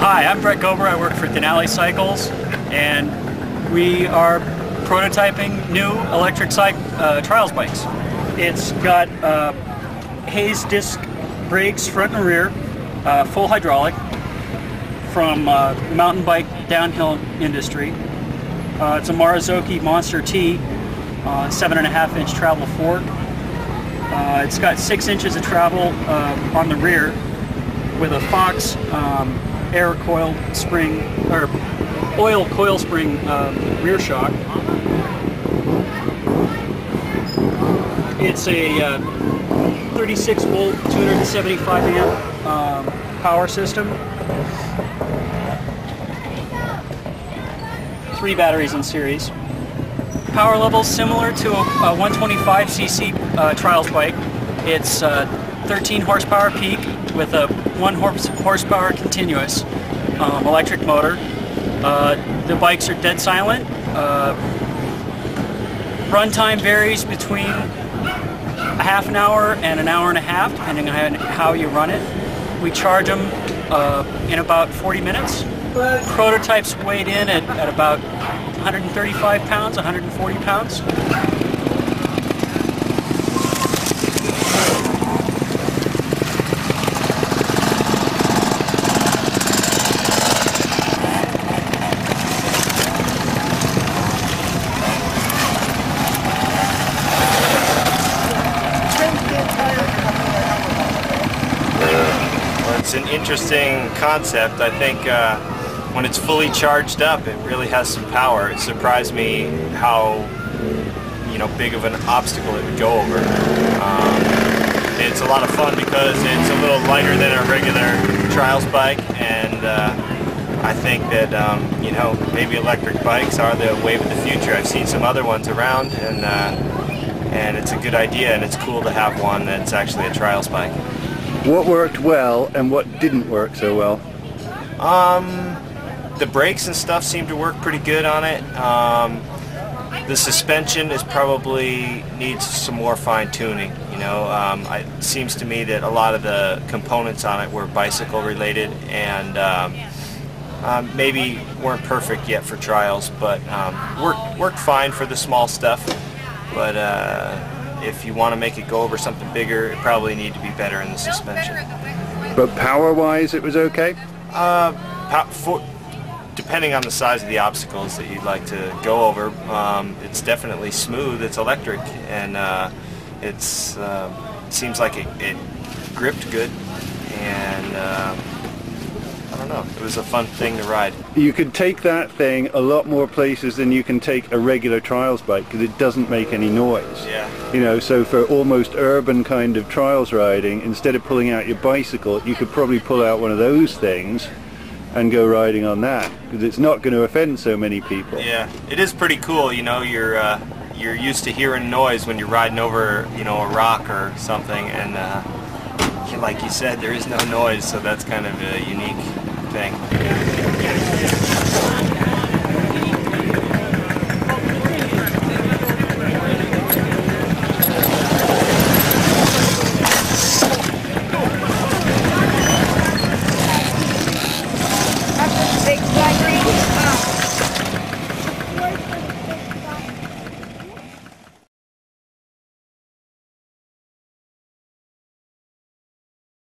Hi, I'm Brett Gober. I work for Denali Cycles, and we are prototyping new electric trials bikes. It's got Hayes disc brakes front and rear, full hydraulic, from mountain bike downhill industry. It's a Marzocchi Monster T, 7.5-inch travel fork. It's got 6 inches of travel on the rear with a Fox air coil spring, or oil coil spring rear shock. It's a 36 volt, 275 amp power system. 3 batteries in series. Power levels similar to a 125cc trials bike. It's 13 horsepower peak with a 1 horsepower continuous electric motor. The bikes are dead silent. Runtime varies between a half an hour and an hour and a half, depending on how you run it. We charge them in about 40 minutes. Prototypes weighed in at about 135 pounds, 140 pounds. Well, it's an interesting concept. I think when it's fully charged up, it really has some power. It surprised me how big of an obstacle it would go over. It's a lot of fun because it's a little lighter than a regular trials bike, and I think that maybe electric bikes are the wave of the future. I've seen some other ones around, and it's a good idea, and it's cool to have one that's actually a trials bike. What worked well and what didn't work so well? The brakes and stuff seem to work pretty good on it. The suspension probably needs some more fine-tuning. It seems to me that a lot of the components on it were bicycle related, and maybe weren't perfect yet for trials, but worked fine for the small stuff. But if you want to make it go over something bigger, it probably need to be better in the suspension. But power-wise, it was okay? Depending on the size of the obstacles that you'd like to go over, it's definitely smooth. It's electric, and it seems like it gripped good, and I don't know, it was a fun thing to ride. You could take that thing a lot more places than you can take a regular trials bike because it doesn't make any noise. Yeah. So for almost urban kind of trials riding, instead of pulling out your bicycle, you could probably pull out one of those things and go riding on that, because it's not going to offend so many people. Yeah, it is pretty cool. You're used to hearing noise when you're riding over a rock or something, and like you said, there is no noise, so that's kind of a unique thing.